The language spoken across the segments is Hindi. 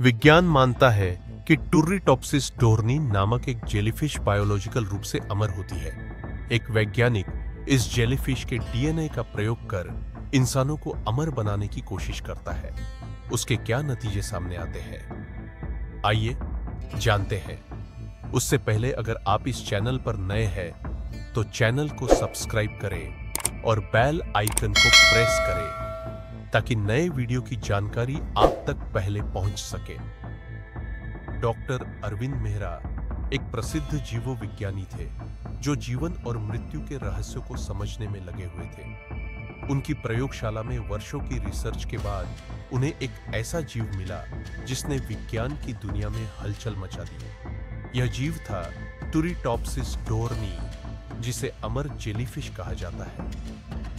विज्ञान मानता है कि टुर्रीटॉप्सिस डोर्नी नामक एक जेलीफिश बायोलॉजिकल रूप से अमर होती है। एक वैज्ञानिक इस जेलीफिश के डीएनए का प्रयोग कर इंसानों को अमर बनाने की कोशिश करता है। उसके क्या नतीजे सामने आते हैं, आइए जानते हैं। उससे पहले अगर आप इस चैनल पर नए हैं तो चैनल को सब्सक्राइब करें और बेल आइकन को प्रेस करें ताकि नए वीडियो की जानकारी आप तक पहले पहुंच सके। डॉक्टर अरविंद मेहरा एक प्रसिद्ध जीवविज्ञानी थे जो जीवन और मृत्यु के रहस्यों को समझने में लगे हुए थे। उनकी प्रयोगशाला में वर्षों की रिसर्च के बाद उन्हें एक ऐसा जीव मिला जिसने विज्ञान की दुनिया में हलचल मचा दी। यह जीव था टुर्रीटॉप्सिस डोर्नी, जिसे अमर जेलीफिश कहा जाता है।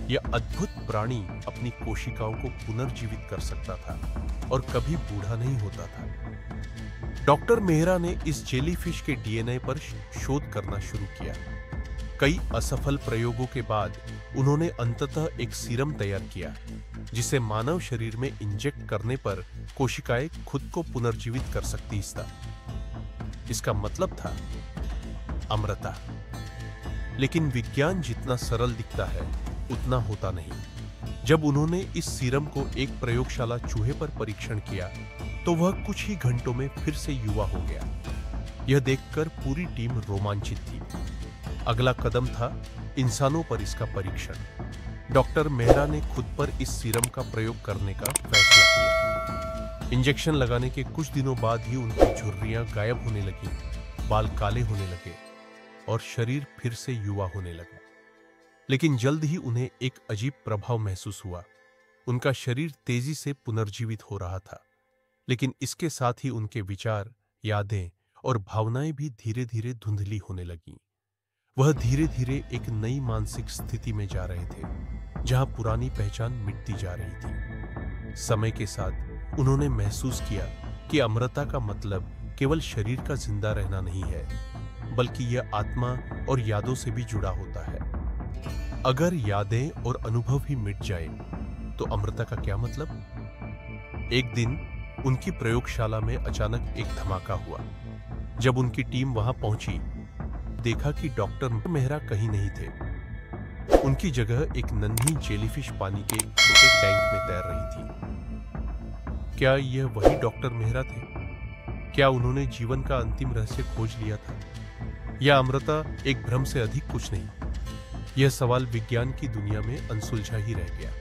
यह अद्भुत प्राणी अपनी कोशिकाओं को पुनर्जीवित कर सकता था और कभी बूढ़ा नहीं होता था। डॉक्टर मेहरा ने इस जेलीफिश के डीएनए पर शोध करना शुरू किया। कई असफल प्रयोगों के बाद उन्होंने अंततः एक सीरम तैयार किया जिसे मानव शरीर में इंजेक्ट करने पर कोशिकाएं खुद को पुनर्जीवित कर सकती थीं। इसका मतलब था अमरता। लेकिन विज्ञान जितना सरल दिखता है उतना होता नहीं। जब उन्होंने इस सीरम को एक प्रयोगशाला चूहे पर परीक्षण किया तो वह कुछ ही घंटों में फिर से युवा हो गया। यह देखकर पूरी टीम रोमांचित थी। अगला कदम था इंसानों पर इसका परीक्षण। डॉक्टर मेहरा ने खुद पर इस सीरम का प्रयोग करने का फैसला किया। इंजेक्शन लगाने के कुछ दिनों बाद ही उनकी झुर्रियां गायब होने लगी, बाल काले होने लगे और शरीर फिर से युवा होने लगा। लेकिन जल्द ही उन्हें एक अजीब प्रभाव महसूस हुआ। उनका शरीर तेजी से पुनर्जीवित हो रहा था, लेकिन इसके साथ ही उनके विचार, यादें और भावनाएं भी धीरे धीरे धुंधली होने लगीं। वह धीरे धीरे एक नई मानसिक स्थिति में जा रहे थे, जहां पुरानी पहचान मिटती जा रही थी। समय के साथ उन्होंने महसूस किया कि अमरता का मतलब केवल शरीर का जिंदा रहना नहीं है, बल्कि यह आत्मा और यादों से भी जुड़ा होता है। अगर यादें और अनुभव ही मिट जाए तो अमरता का क्या मतलब? एक दिन उनकी प्रयोगशाला में अचानक एक धमाका हुआ। जब उनकी टीम वहां पहुंची, देखा कि डॉक्टर मेहरा कहीं नहीं थे। उनकी जगह एक नन्ही जेलीफिश पानी के छोटे टैंक में तैर रही थी। क्या यह वही डॉक्टर मेहरा थे? क्या उन्होंने जीवन का अंतिम रहस्य खोज लिया था, या अमरता एक भ्रम से अधिक कुछ नहीं? यह सवाल विज्ञान की दुनिया में अनसुलझा ही रह गया।